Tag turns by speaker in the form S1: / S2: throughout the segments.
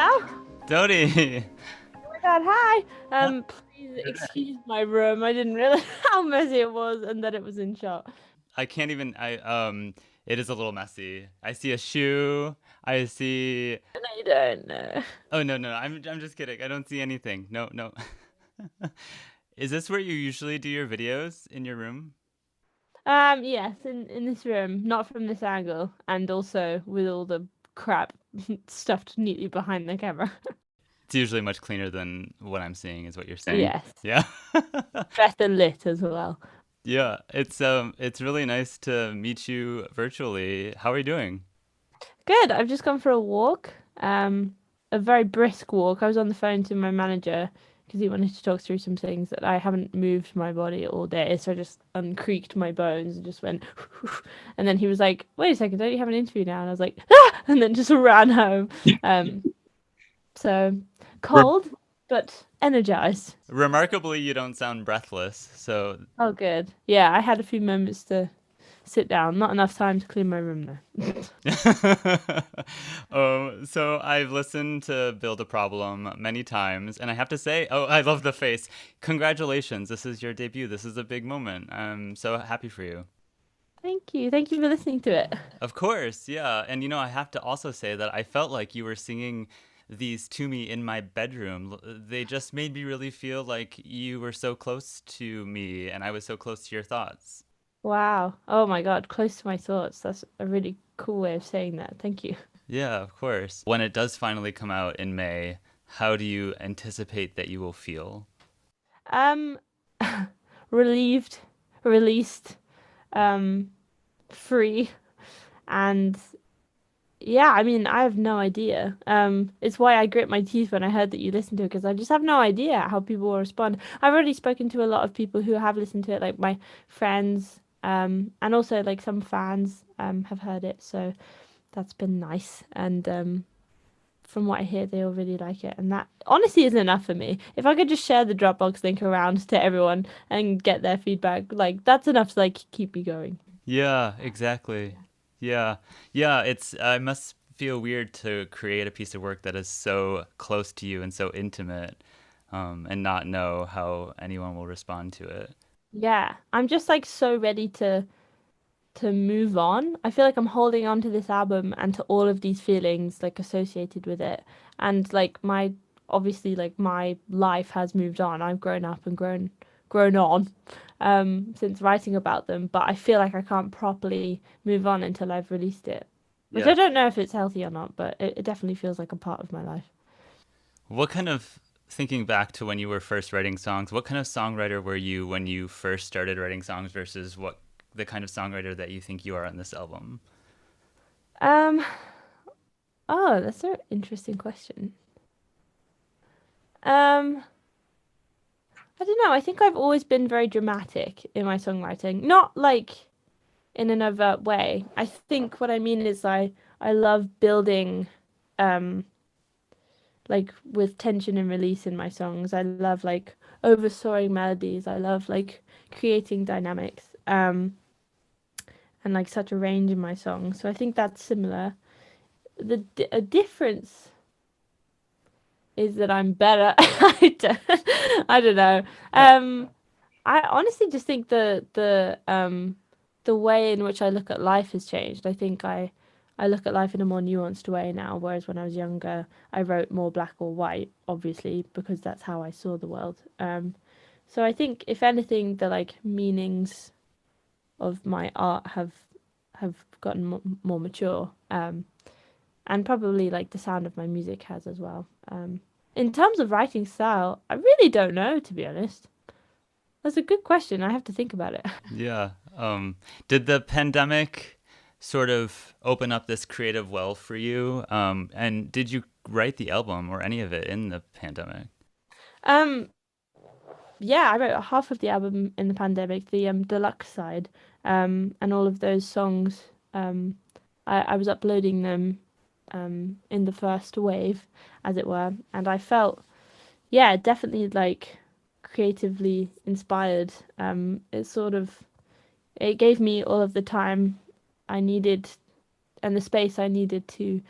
S1: now.
S2: Dodie.
S1: Oh my god, hi.
S2: Hi.
S1: Please excuse my room. I didn't realize how messy it was and that it was in shot.
S2: I can't even. It is a little messy. I see a shoe. I see.
S1: And I don't know.
S2: Oh no, no, I'm just kidding. I don't see anything. No, no. Is this where you usually do your videos in your room?
S1: Yes, in this room, not from this angle, and also with all the crap stuffed neatly behind the camera.
S2: It's usually much cleaner than what I'm seeing, is what you're saying.
S1: Yes,
S2: Yeah.
S1: better lit as well.
S2: Yeah. It's really nice to meet you virtually. How are you doing?
S1: Good. I've just gone for a walk. A very brisk walk. I was on the phone to my manager because he wanted to talk through some things that I haven't moved my body all day, so I just uncreaked my bones and just went. And then he was like, "Wait a second, don't you have an interview now?" And I was like, "Ah!" And then just ran home. Um, so
S2: Re-
S1: cold but energized.
S2: Remarkably, you don't sound breathless. So
S1: Oh, good. Yeah, I had a few moments to sit down. Not enough time to clean my room though.
S2: so I've listened to Build a Problem many times, and I have to say, oh, I love the face. Congratulations. This is your debut. This is a big moment. I'm so happy for you.
S1: Thank you. Thank you for listening to it.
S2: Of course, yeah. And I have to also say that I felt like you were singing these to me in my bedroom. They just made me really feel like you were so close to me and I was so close to your thoughts.
S1: Wow. Oh my God. Close to my thoughts. That's a really cool way of saying that. Thank you.
S2: Yeah, of course. When it does finally come out in May, how do you anticipate that you will feel?
S1: Um, relieved, released, um, free, and yeah, I mean, I have no idea. It's why I grit my teeth when I heard that you listened to it because I just have no idea how people will respond. I've already spoken to a lot of people who have listened to it, like my friends, and also like some fans, have heard it, so that's been nice. And from what I hear, they all really like it, and that honestly isn't enough for me. If I could just share the Dropbox link around to everyone and get their feedback, like that's enough to like keep me going.
S2: Yeah, exactly. Yeah. Yeah, I must feel weird to create a piece of work that is so close to you and so intimate, and not know how anyone will respond to it.
S1: Yeah, I'm just like so ready to move on. I feel like I'm holding on to this album and to all of these feelings like associated with it. And like my obviously like my life has moved on. I've grown up and grown on since writing about them, but I feel like I can't properly move on until I've released it. Which I
S2: Yeah.
S1: don't know if it's healthy or not, but it definitely feels like a part of my life.
S2: What kind of, thinking back to when you were first writing songs, what kind of songwriter were you when you first started writing songs versus what the kind of songwriter that you think you are on this album?
S1: Um oh, that's an interesting question. Um I don't know. I think I've always been very dramatic in my songwriting. Not like in an overt way. I think what I mean is I love building um like with tension and release in my songs. I love like oversoaring melodies. I love like creating dynamics and like such a range in my songs. So I think that's similar. A difference is that I'm better. I don't know. Um I honestly just think the way in which I look at life has changed. I think I look at life in a more nuanced way now, whereas when I was younger, I wrote more black or white, obviously, because that's how I saw the world. So I think if anything, the like meanings of my art have gotten more mature. And probably like the sound of my music has as well. In terms of writing style, I really don't know, to be honest. That's a good question. I have to think about it.
S2: Yeah. Did the pandemic sort of open up this creative well for you? And did you write the album or any of it in the pandemic?
S1: Um, yeah, I wrote half of the album in the pandemic, the deluxe side, and all of those songs. I was uploading them in the first wave, as it were, and I felt, yeah, definitely like creatively inspired. It gave me all of the time I needed and the space I needed to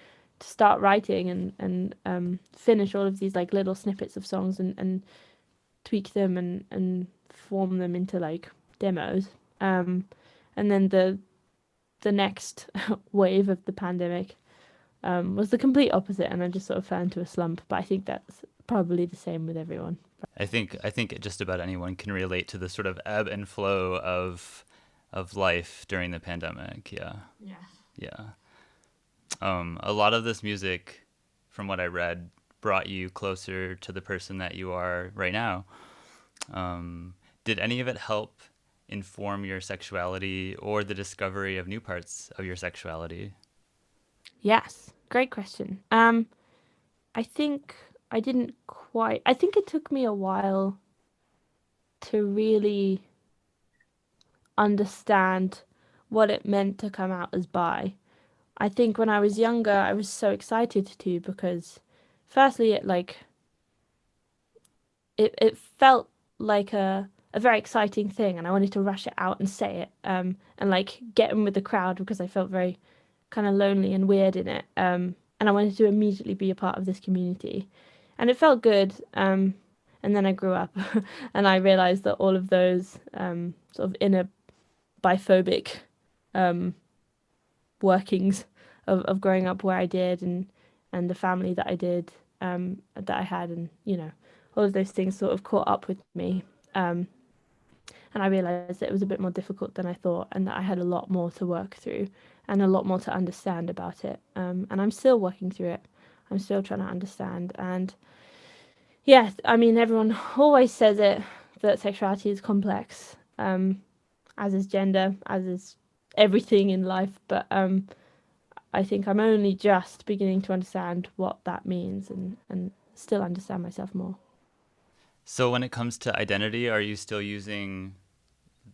S1: to start writing and finish all of these like little snippets of songs and tweak them and form them into like demos. Um, and then the next wave of the pandemic was the complete opposite, and I just sort of fell into a slump. But I think that's probably the same with everyone.
S2: I think just about anyone can relate to the sort of ebb and flow of life during the pandemic. Yeah.
S1: Yeah.
S2: Yeah. A lot of this music, from what I read, brought you closer to the person that you are right now. Did any of it help inform your sexuality or the discovery of new parts of your sexuality?
S1: Yes, great question. I think I didn't quite. I think it took me a while to really understand what it meant to come out as bi. I think when I was younger, I was so excited to because, firstly, it felt like a very exciting thing, and I wanted to rush it out and say it, and like get in with the crowd because I felt very kind of lonely and weird in it, and I wanted to immediately be a part of this community, and it felt good. And then I grew up, and I realized that all of those sort of inner biphobic um, workings of growing up where I did and the family that I did that I had and all of those things sort of caught up with me um, and I realized that it was a bit more difficult than I thought and that I had a lot more to work through and a lot more to understand about it and I'm still working through it. I'm still trying to understand and yeah, I mean everyone always says it that sexuality is complex as is gender as is everything in life but I think I'm only just beginning to understand what that means and still understand myself more.
S2: So, when it comes to identity, are you still using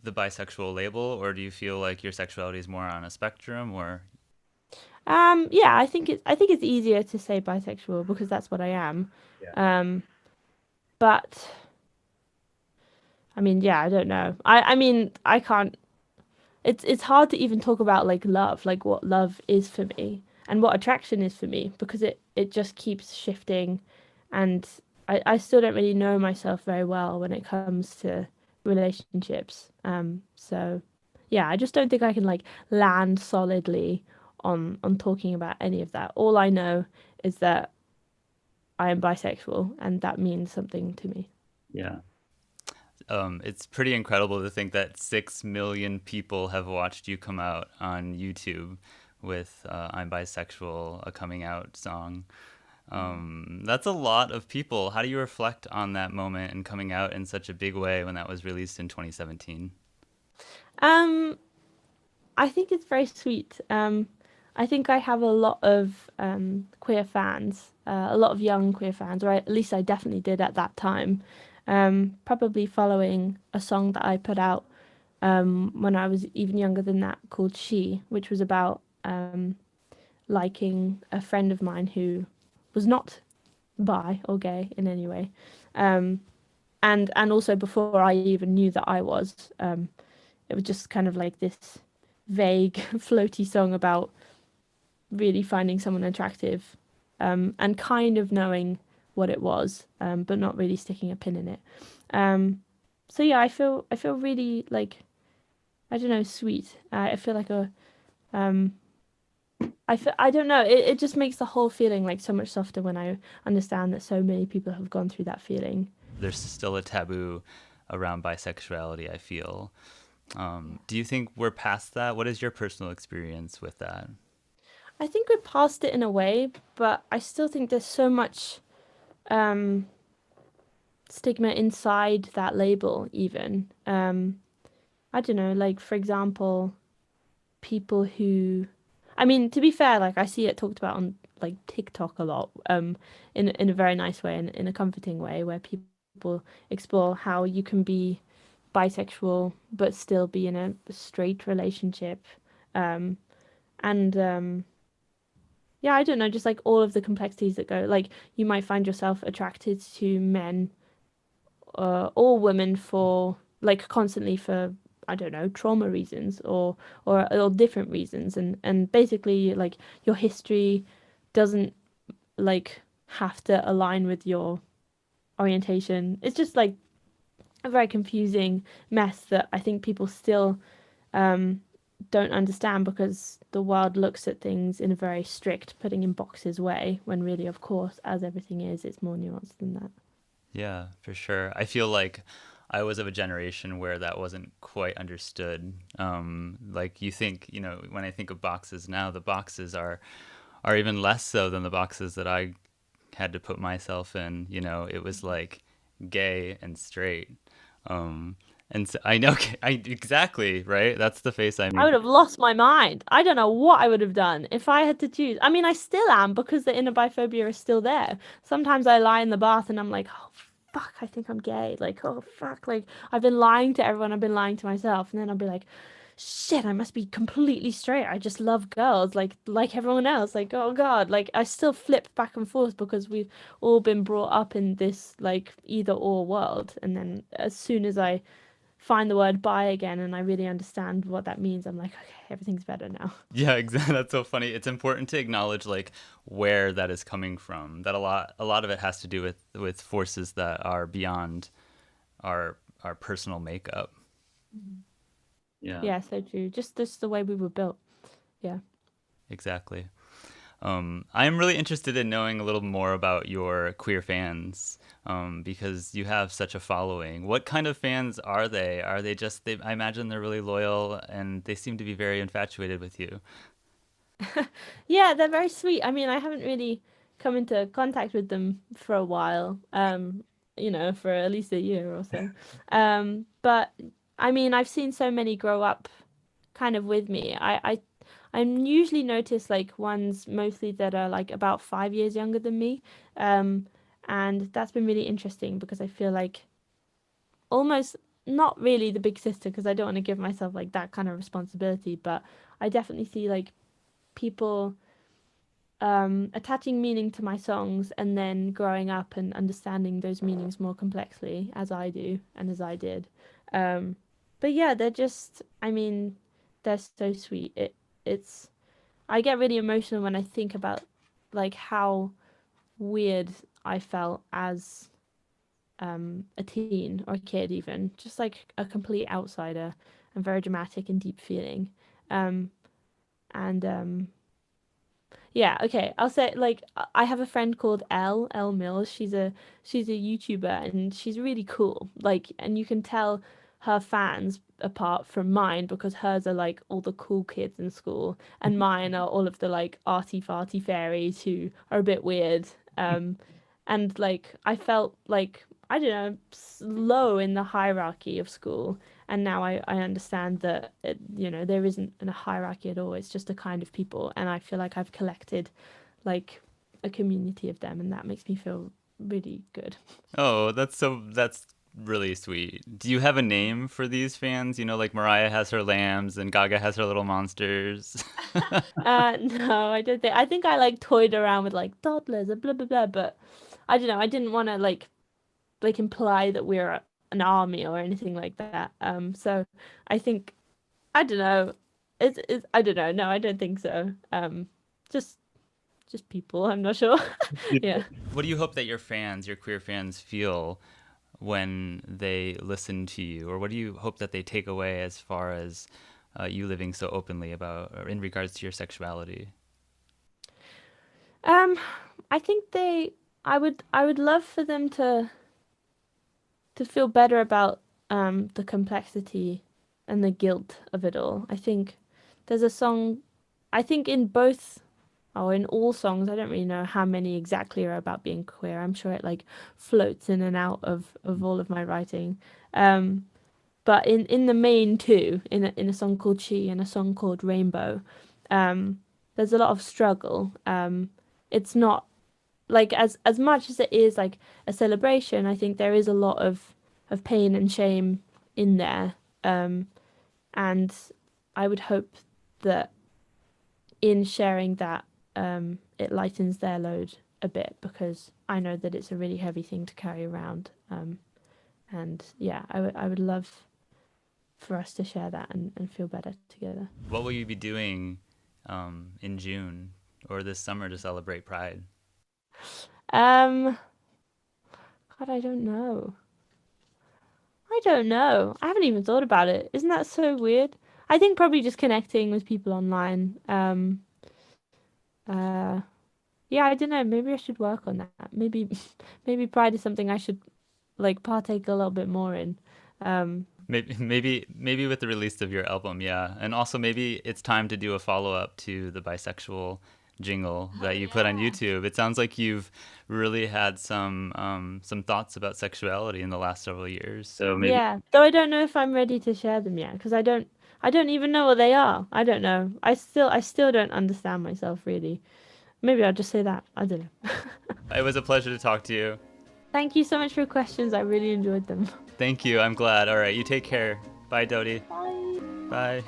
S2: the bisexual label, or do you feel like your sexuality is more on a spectrum? Or
S1: Yeah, I think it's easier to say bisexual because that's what I am.
S2: yeah,
S1: Um, but I mean, yeah, I don't know. I mean, I can't. It's hard to even talk about like love, like what love is for me and what attraction is for me because it just keeps shifting, and I still don't really know myself very well when it comes to relationships. So yeah, I just don't think I can like land solidly on talking about any of that. All I know is that I am bisexual, and that means something to me.
S2: yeah. It's pretty incredible to think that 6 million people have watched you come out on YouTube with "I'm Bisexual," a coming out song. That's a lot of people. How do you reflect on that moment and coming out in such a big way when that was released in 2017?
S1: Um, I think it's very sweet. I think I have a lot of queer fans, a lot of young queer fans, or at least I definitely did at that time. Probably following a song that I put out when I was even younger than that called She, which was about liking a friend of mine who was not bi or gay in any way. Um, and also before I even knew that I was, it was just kind of like this vague, floaty song about really finding someone attractive, and kind of knowing what it was, but not really sticking a pin in it. Um, so yeah, I feel really like I don't know, sweet. I feel like a um, I don't know. It just makes the whole feeling like so much softer when I understand that so many people have gone through that feeling.
S2: There's still a taboo around bisexuality, I feel. Do you think we're past that? What is your personal experience with that?
S1: I think we're past it in a way, but I still think there's so much um, stigma inside that label, even. I don't know, like for example, people who, I mean, to be fair, like I see it talked about on like TikTok a lot, in a very nice way and in a comforting way, where people explore how you can be bisexual but still be in a straight relationship, um, and yeah, I don't know, just like all of the complexities that go, like you might find yourself attracted to men or women for like constantly for I don't know trauma reasons or different reasons and basically like your history doesn't like have to align with your orientation. It's just like a very confusing mess that I think people still um, don't understand because the world looks at things in a very strict, putting in boxes way, when really, of course, as everything is, it's more nuanced than that.
S2: Yeah, for sure. I feel like I was of a generation where that wasn't quite understood. Like you think, when I think of boxes now, the boxes are even less so than the boxes that I had to put myself in. It was like gay and straight. Um, and so I know, exactly, right? That's the face I
S1: I
S2: made.
S1: would have lost my mind. I don't know what I would have done if I had to choose. I mean, I still am because the inner biphobia is still there. Sometimes I lie in the bath and I'm like, oh, fuck, I think I'm gay. Like, oh, fuck. Like, I've been lying to everyone. I've been lying to myself. And then I'll be like, shit, I must be completely straight. I just love girls like everyone else. Like, oh God. Like, I still flip back and forth because we've all been brought up in this, like, either or world. And then as soon as I find the word bi again and I really understand what that means, I'm like, okay, everything's better now.
S2: Yeah, exactly. That's so funny. It's important to acknowledge like where that is coming from. That a lot of it has to do with forces that are beyond our personal makeup. Yeah,
S1: Yeah, so true. Just the way we were built. Yeah.
S2: exactly. I'm really interested in knowing a little more about your queer fans, because you have such a following. What kind of fans are they? Are they just, I imagine they're really loyal and they seem to be very infatuated with you.
S1: Yeah, they're very sweet. I mean, I haven't really come into contact with them for a while. For at least a year or so. But I mean, I've seen so many grow up kind of with me. I usually notice like ones mostly that are like about 5 years younger than me. Um, and that's been really interesting because I feel like almost not really the big sister because I don't want to give myself like that kind of responsibility, but I definitely see like people attaching meaning to my songs and then growing up and understanding those meanings more complexly as I do and as I did. Um, but yeah, they're just, I mean, they're so sweet. It's I get really emotional when I think about like how weird I felt as a teen or a kid, even just like a complete outsider and very dramatic and deep feeling. Um, and Yeah, okay. I'll say like I have a friend called Elle Mills. She's a YouTuber and she's really cool. Like, and you can tell her fans apart from mine because hers are like all the cool kids in school and mine are all of the like arty-farty fairies who are a bit weird. Um, and like I felt like I don't know, low in the hierarchy of school. And now I understand that there isn't a hierarchy at all. It's just a kind of people, and I feel like I've collected like a community of them, and that makes me feel really good.
S2: Oh, that's really sweet. Do you have a name for these fans? Like Mariah has her lambs and Gaga has her little monsters.
S1: No, I don't think. I think I like toyed around with like doddlers and blah blah blah, but I don't know. I didn't want to like imply that we're an army or anything like that. So I think I don't know. It's I don't know. No, I don't think so. Just just people. I'm not sure. Yeah.
S2: What do you hope that your queer fans, feel when they listen to you, or what do you hope that they take away as far as you living so openly about, or in regards to your sexuality?
S1: Um, I think they. I would love for them to feel better about the complexity and the guilt of it all. I think there's a song. I think in both. Oh, in all songs, I don't really know how many exactly are about being queer. I'm sure it like floats in and out of all of my writing. Um, but in the main two, in a song called She and a song called Rainbow, there's a lot of struggle. It's not like as much as it is like a celebration, I think there is a lot of pain and shame in there. Um, and I would hope that in sharing that, it lightens their load a bit because I know that it's a really heavy thing to carry around. And yeah, I would love for us to share that and feel better together.
S2: What will you be doing in June or this summer to celebrate Pride?
S1: Um, God, I don't know. I don't know. I haven't even thought about it. Isn't that so weird? I think probably just connecting with people online. Uh, yeah, I don't know. Maybe I should work on that. Maybe, maybe Pride is something I should like partake a little bit more in. Um,
S2: Maybe with the release of your album, yeah. And also maybe it's time to do a follow-up to the bisexual jingle
S1: Oh
S2: that you put on
S1: yeah.
S2: YouTube. It sounds like you've really had some thoughts about sexuality in the last several years. So maybe
S1: Yeah, though I don't know if I'm ready to share them yet because I don't even know what they are. I don't know. I still don't understand myself really. Maybe I'll just say that. I don't know.
S2: it was a pleasure to talk to you.
S1: Thank you so much for your questions. I really enjoyed them.
S2: Thank you. I'm glad. All right, you take care. Bye, Dodie.
S1: Bye.
S2: Bye.